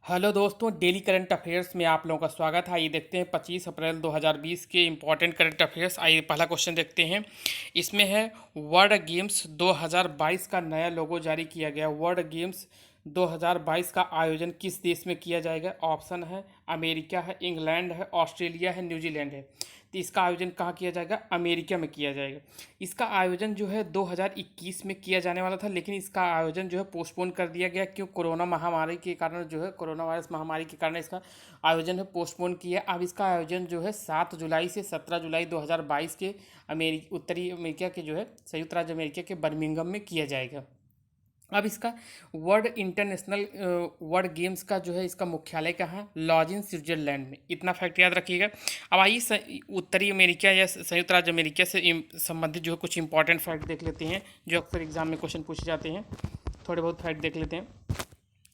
Hello दोस्तों, daily current affairs में आप लोगों का स्वागत है। आइए देखते हैं 25 अप्रैल 2020 के इंपॉर्टेंट करंट अफेयर्स। आइए पहला क्वेश्चन देखते हैं। इसमें है वर्ल्ड गेम्स 2022 का नया लोगो जारी किया गया। वर्ल्ड गेम्स 2022 का आयोजन किस देश में किया जाएगा? ऑप्शन है अमेरिका है, इंग्लैंड है, ऑस्ट्रेलिया है, न्यूजीलैंड है। तो इसका आयोजन कहाँ किया जाएगा? अमेरिका में किया जाएगा। इसका आयोजन जो है 2021 में किया जाने वाला था, लेकिन इसका आयोजन जो है पोस्टपोन कर दिया गया। क्यों? कोरोना महामारी के कारण जो है, कोरोना वायरस महामारी के कारण इसका आयोजन है पोस्टपोन किया। अब इसका आयोजन जो है 7 जुलाई से 17 जुलाई 2022 के उत्तरी अमेरिका के जो है संयुक्त राज्य अमेरिका के बर्मिंघम में किया जाएगा। अब इसका वर्ल्ड गेम्स का जो है इसका मुख्यालय कहाँ है? लॉजिन स्विट्जरलैंड में। इतना फैक्ट याद रखिएगा। अब आइए उत्तरी अमेरिका या संयुक्त राज्य अमेरिका से संबंधित जो है कुछ इंपॉर्टेंट फैक्ट देख लेते हैं, जो अक्सर एग्जाम में क्वेश्चन पूछे जाते हैं। थोड़े बहुत फैक्ट देख लेते हैं।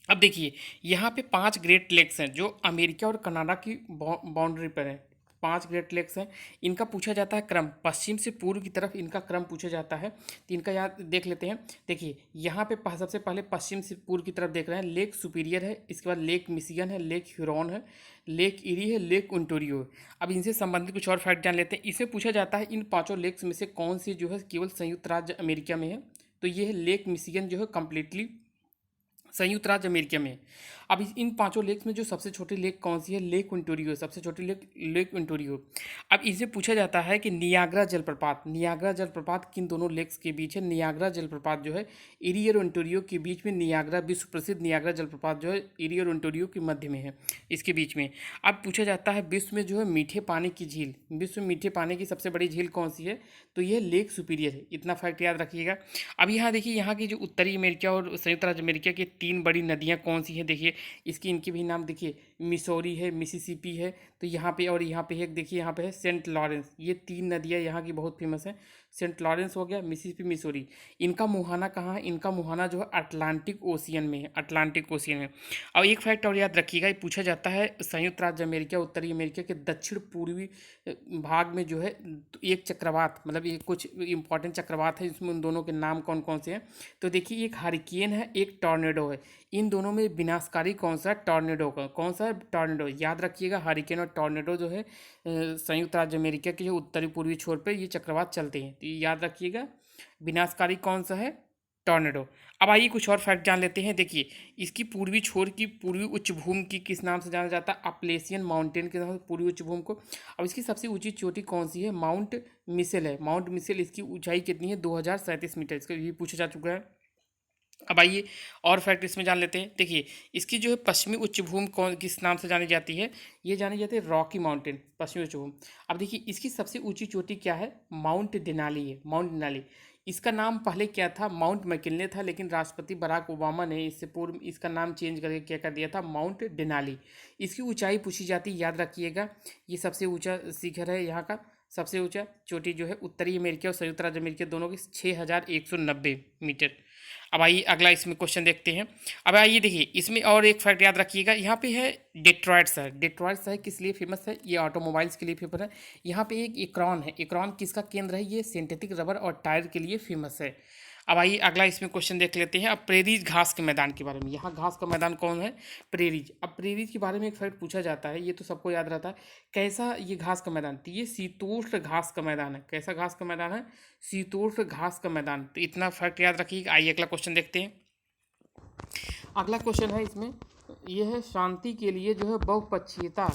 अब देखिए, यहाँ पे 5 ग्रेट लेक्स हैं जो अमेरिका और कनाडा की बाउंड्री पर हैं। 5 ग्रेट लेक्स हैं। इनका पूछा जाता है क्रम, पश्चिम से पूर्व की तरफ इनका क्रम पूछा जाता है। तो इनका याद देख लेते हैं। देखिए, यहाँ पे सबसे पहले पश्चिम से पूर्व की तरफ देख रहे हैं, लेक सुपीरियर है, इसके बाद लेक मिशिगन है, लेक ह्यूरॉन है, लेक इरी है, लेक ओंटारियो है। अब इनसे संबंधित कुछ और फैक्ट जान लेते हैं। इसमें पूछा जाता है इन पाँचों लेक्स में से कौन सी जो है केवल संयुक्त राज्य अमेरिका में है? तो ये है लेक मिशिगन, जो है कम्प्लीटली संयुक्त राज्य अमेरिका में। अब इन पांचों लेक्स में जो सबसे छोटी लेक कौन सी है? लेक ओंटारियो, सबसे छोटी लेक ओंटारियो। अब इसे पूछा जाता है कि नियाग्रा जलप्रपात किन दोनों लेक्स के बीच है? नियाग्रा जलप्रपात जो है इरी और ओंटारियो के बीच में। नियाग्रा, विश्व प्रसिद्ध नियाग्रा जलप्रपात जो है इरी और ओंटारियो के मध्य में है, इसके बीच में। अब पूछा जाता है विश्व में जो है मीठे पानी की झील, विश्व में मीठे पानी की सबसे बड़ी झील कौन सी है? तो यह लेक सुपीरियर है। इतना फैक्ट याद रखिएगा। अब यहाँ देखिए, यहाँ की जो उत्तरी अमेरिका और संयुक्त राज्य अमेरिका की 3 बड़ी नदियाँ कौन सी हैं? देखिए, इनके भी नाम देखिए, मिसौरी है, मिसिसिपी है, तो यहाँ पे और यहाँ पे एक देखिए, यहाँ पे है सेंट लॉरेंस। ये 3 नदियाँ यहाँ की बहुत फेमस हैं। सेंट लॉरेंस हो गया, मिसिसिपी, मिसौरी। इनका मुहाना कहाँ है? इनका मुहाना जो है अटलांटिक ओशियन में है, अटलांटिक ओशियन में। और एक फैक्ट और याद रखिएगा, ये पूछा जाता है संयुक्त राज्य अमेरिका उत्तरी अमेरिका के दक्षिण पूर्वी भाग में जो है एक चक्रवात, मतलब ये कुछ इंपॉर्टेंट चक्रवात है, इसमें उन दोनों के नाम कौन कौन से हैं? तो देखिए, एक हरिकेन है, एक टॉर्नेडो है। इन दोनों में विनाशकारी कौन सा है? टॉर्नेडो का। कौन सा है? टॉर्नेडो। याद रखिएगा, हरिकेन और टॉर्नेडो जो है संयुक्त राज्य अमेरिका के जो उत्तरी पूर्वी छोर पे ये चक्रवात चलते हैं, तो ये याद रखिएगा। विनाशकारी कौन सा है? टॉर्नेडो। अब आइए कुछ और फैक्ट जान लेते हैं। देखिए, इसकी पूर्वी छोर की पूर्वी उच्च भूमि की किस नाम से जाना जाता है? अप्लेसियन माउंटेन के नाम से पूर्वी उच्च भूमि को। अब इसकी सबसे ऊंची चोटी कौन सी है? माउंट मिसेल है। माउंट मिसेल, इसकी ऊंचाई कितनी है? 2037 मीटर। इसका ये पूछा जा चुका है। अब आइए और फैक्ट इसमें जान लेते हैं। देखिए, इसकी जो है पश्चिमी उच्च भूमि कौन किस नाम से जानी जाती है? ये जानी जाती है रॉकी माउंटेन, पश्चिमी उच्च भूमि। अब देखिए, इसकी सबसे ऊंची चोटी क्या है? माउंट डेनाली है, माउंट डेनाली। इसका नाम पहले क्या था? माउंट मैकिन्ले था, लेकिन राष्ट्रपति बराक ओबामा ने इससे पूर्व इसका नाम चेंज करके क्या कर दिया था? Mount Denali. इसकी ऊंचाई पूछी जाती है, याद रखिएगा। ये सबसे ऊंचा शिखर है यहाँ का। सबसे ऊंचा चोटी जो है उत्तरी अमेरिका और संयुक्त राज्य अमेरिका दोनों की 6190 मीटर। अब आइए अगला इसमें क्वेश्चन देखते हैं। अब आइए देखिए, इसमें और एक फैक्ट याद रखिएगा। यहाँ पे है डेट्रॉयट शहर। डेट्रॉयट शहर किस लिए फेमस है? ये ऑटोमोबाइल्स के लिए फेमस है। यहाँ पे एक एकरॉन है। एकरॉन किसका केंद्र है? ये सिंथेटिक रबर और टायर के लिए फेमस है। अब आइए अगला इसमें क्वेश्चन देख लेते हैं। अब प्रेरीज घास के मैदान के बारे में। यहाँ घास का मैदान कौन है? प्रेरीज। अब प्रेरीज के बारे में एक फैक्ट पूछा जाता है, ये तो सबको याद रहता है। कैसा ये घास का मैदान? तो ये शीतोष्ण घास का मैदान है। कैसा घास का मैदान है? शीतोष्ण घास का मैदान। तो इतना फैक्ट याद रखिएगा। आइए अगला क्वेश्चन देखते हैं। अगला क्वेश्चन है इसमें, यह है शांति के लिए जो है बहुपक्षीयता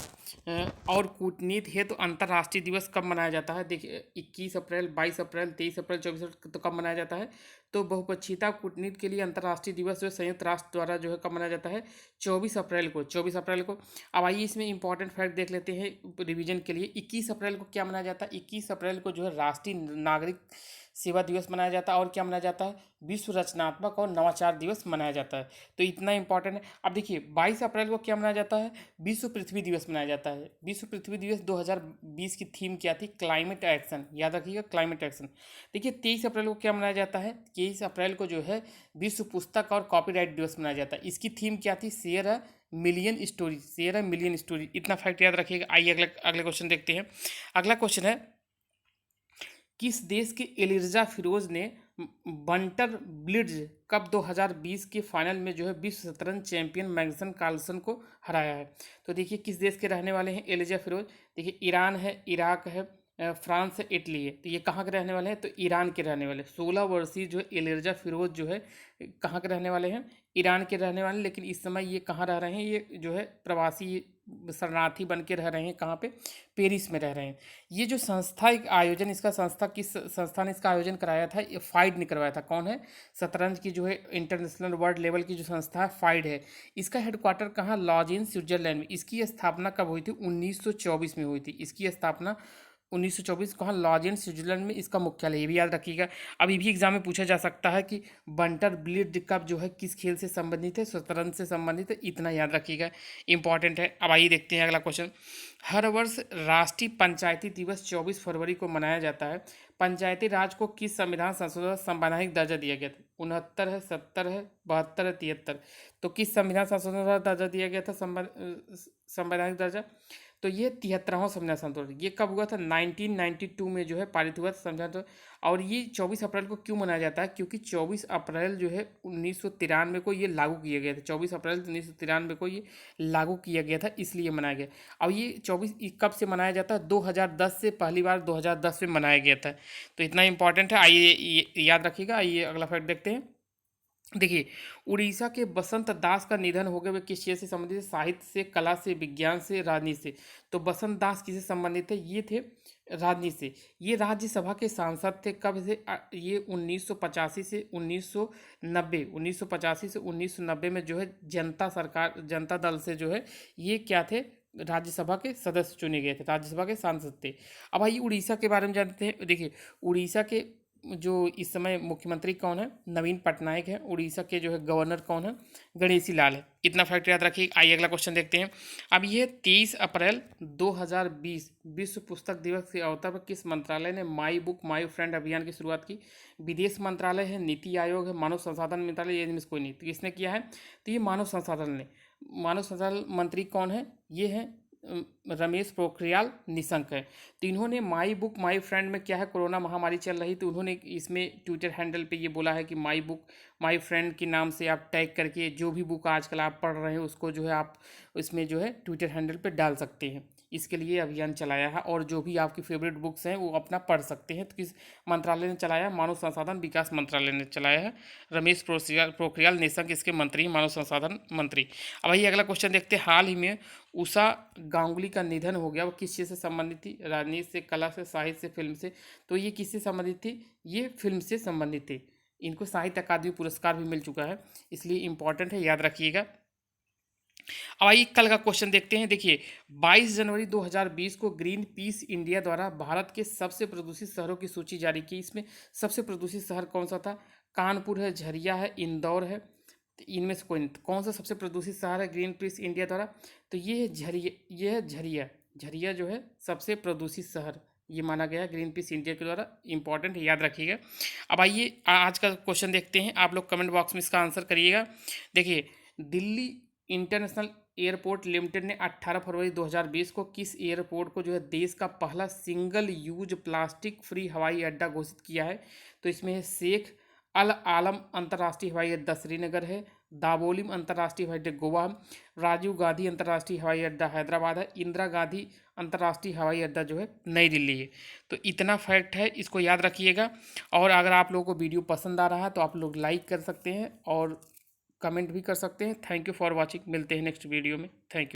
और कूटनीति हेतु अंतर्राष्ट्रीय दिवस कब मनाया जाता है? देखिए, 21 अप्रैल, 22 अप्रैल, 23 अप्रैल, 24 अप्रैल, तो कब मनाया जाता है? तो बहुपक्षीयता कूटनीति के लिए अंतर्राष्ट्रीय दिवस जो है संयुक्त राष्ट्र द्वारा जो है कब मनाया जाता है? 24 अप्रैल को, 24 अप्रैल को। अब आइए इसमें इंपॉर्टेंट फैक्ट देख लेते हैं रिवीजन के लिए। 21 अप्रैल को क्या मनाया जाता है? 21 अप्रैल को जो है राष्ट्रीय नागरिक सेवा दिवस मनाया जाता है। और क्या मनाया जाता है? विश्व रचनात्मक और नवाचार दिवस मनाया जाता है। तो इतना इंपॉर्टेंट है। अब देखिए, 22 अप्रैल को क्या मनाया जाता है? विश्व पृथ्वी दिवस मनाया जाता है। विश्व पृथ्वी दिवस 2020 की थीम क्या थी? Climate action. याद रखिएगा, क्लाइमेट एक्शन। देखिए, 23 अप्रैल को क्या मनाया जाता है? 23 अप्रैल को जो है विश्व पुस्तक और कॉपीराइट दिवस मनाया जाता है। इसकी थीम क्या थी? Share a million story, share a million story. इतना फैक्ट याद रखिएगा। आइए अगले अगले क्वेश्चन देखते हैं। अगला क्वेश्चन है, किस देश के एलिर्जा फिरोज ने बंटर ब्लिट्ज कप 2020 के फाइनल में जो है विश्व शतरंज चैंपियन मैग्नस कार्लसन को हराया है। तो देखिए किस देश के रहने वाले हैं एलिजा फिरोज। देखिए ईरान है, इराक है, फ्रांस है, इटली है। तो ये कहाँ के रहने वाले हैं? तो ईरान के रहने वाले। 16 वर्षीय जो है एलिजा फिरोज जो है कहाँ के रहने वाले हैं? ईरान के रहने वाले। लेकिन इस समय ये कहाँ रह रहे हैं? ये जो है प्रवासी शरणार्थी बन के रह रहे हैं। कहाँ पे? पेरिस में रह रहे हैं। ये जो संस्था एक आयोजन, इसका संस्था किस संस्था ने इसका आयोजन कराया था? ये फाइड ने करवाया था। कौन है? शतरंज की जो है इंटरनेशनल वर्ल्ड लेवल की जो संस्था है फाइड है। इसका हेडक्वार्टर कहाँ? लॉजिन स्विट्जरलैंड में। इसकी स्थापना कब हुई थी? 1924 में हुई थी। इसकी स्थापना 1924 कहाँ? लॉजेंड स्विट्जरलैंड में इसका मुख्यालय। ये भी याद रखिएगा। अब ये भी एग्जाम में पूछा जा सकता है कि बंटर ब्लिट्ज कप जो है किस खेल से संबंधित है? शतरंज से संबंधित है। इतना याद रखिएगा, इंपॉर्टेंट है। अब आइए देखते हैं अगला क्वेश्चन। हर वर्ष राष्ट्रीय पंचायती दिवस 24 फरवरी को मनाया जाता है। पंचायती राज को किस संविधान संशोधन संवैधानिक दर्जा दिया गया था? 69 है, 70 है, 72 है, 73। तो किस संविधान संशोधन द्वारा दर्जा दिया गया था संवैधानिक दर्जा? तो ये 73वां संविधान संशोधन। ये कब हुआ था? 1992 में जो है पारित हुआ था संविधान। तो और ये 24 अप्रैल को क्यों मनाया जाता है? क्योंकि 24 अप्रैल जो है 1993 को ये लागू किया गया था। 24 अप्रैल 1993 को ये लागू किया गया था, इसलिए मनाया गया। अब ये 24 कब से मनाया जाता है? 2010 से पहली बार 2010 में मनाया गया था। तो इतना इंपॉर्टेंट है। आइए याद रखिएगा। आइए अगला फैक्ट देखते हैं। देखिए उड़ीसा के बसंत दास का निधन हो गया। वे किस चीज़ से संबंधित है? साहित्य से, कला से, विज्ञान से, राजनीति से। तो बसंत दास किससे संबंधित है? ये थे राजनीति से। ये राज्यसभा के सांसद थे। कब से? ये 1985 से 1990, 1985 से 1990 में जो है जनता सरकार, जनता दल से जो है ये क्या थे? राज्यसभा के सदस्य चुने गए थे, राज्यसभा के सांसद थे। अब आइए उड़ीसा के बारे में जानते हैं। देखिए उड़ीसा के जो इस समय मुख्यमंत्री कौन है? नवीन पटनायक है। उड़ीसा के जो है गवर्नर कौन है? गणेशी लाल है। इतना फैक्ट याद रखिए। आइए अगला क्वेश्चन देखते हैं। अब ये 23 अप्रैल 2020 विश्व पुस्तक दिवस के अवसर पर किस मंत्रालय ने माई बुक माई फ्रेंड अभियान की शुरुआत की? विदेश मंत्रालय है, नीति आयोग है, मानव संसाधन मंत्रालय, ये इनमें से कोई नहीं। तो किसने किया है? तो ये मानव संसाधन ने। मानव संसाधन मंत्री कौन है? ये है रमेश पोखरियाल निशंक है। तो इन्होंने माई बुक माई फ्रेंड में क्या है? कोरोना महामारी चल रही, तो उन्होंने इसमें ट्विटर हैंडल पे ये बोला है कि माई बुक माई फ्रेंड के नाम से आप टैग करके जो भी बुक आजकल आप पढ़ रहे हैं उसको जो है आप इसमें जो है ट्विटर हैंडल पे डाल सकते हैं। इसके लिए अभियान चलाया है और जो भी आपकी फेवरेट बुक्स हैं वो अपना पढ़ सकते हैं। तो किस मंत्रालय ने चलाया? मानव संसाधन विकास मंत्रालय ने चलाया है। रमेश पोखरियाल निशंक इसके मंत्री, मानव संसाधन मंत्री। अब वही अगला क्वेश्चन देखते हैं। हाल ही में उषा गांगुली का निधन हो गया। वो किस चीज़ से संबंधित थी? राजनीति से, कला से, साहित्य से, फिल्म से। तो ये किससे संबंधित थी? ये फिल्म से संबंधित थी। इनको साहित्य अकादमी पुरस्कार भी मिल चुका है, इसलिए इंपॉर्टेंट है, याद रखिएगा। अब आइए कल का क्वेश्चन देखते हैं। देखिए 22 जनवरी 2020 को ग्रीन पीस इंडिया द्वारा भारत के सबसे प्रदूषित शहरों की सूची जारी की। इसमें सबसे प्रदूषित शहर कौन सा था? कानपुर है, झरिया है, इंदौर है। तो इनमें से कोई नहीं। कौन सा सबसे प्रदूषित शहर है ग्रीन पीस इंडिया द्वारा? तो ये है झरिया। ये है झरिया। झरिया जो है सबसे प्रदूषित शहर ये माना गया है ग्रीन पीस इंडिया के द्वारा। इंपॉर्टेंट है, याद रखिएगा। अब आइए आज का क्वेश्चन देखते हैं। आप लोग कमेंट बॉक्स में इसका आंसर करिएगा। देखिए दिल्ली इंटरनेशनल एयरपोर्ट लिमिटेड ने 18 फरवरी 2020 को किस एयरपोर्ट को जो है देश का पहला सिंगल यूज प्लास्टिक फ्री हवाई अड्डा घोषित किया है? तो इसमें है शेख अल आलम अंतर्राष्ट्रीय हवाई अड्डा श्रीनगर है, दावोलिम अंतर्राष्ट्रीय हवाई अड्डा गोवा, राजीव गांधी अंतर्राष्ट्रीय हवाई अड्डा हैदराबाद है, इंदिरा गांधी अंतर्राष्ट्रीय हवाई अड्डा जो है नई दिल्ली है। तो इतना फैक्ट है, इसको याद रखिएगा। और अगर आप लोगों को वीडियो पसंद आ रहा है तो आप लोग लाइक कर सकते हैं और कमेंट भी कर सकते हैं। Thank you for watching. मिलते हैं नेक्स्ट वीडियो में। Thank you.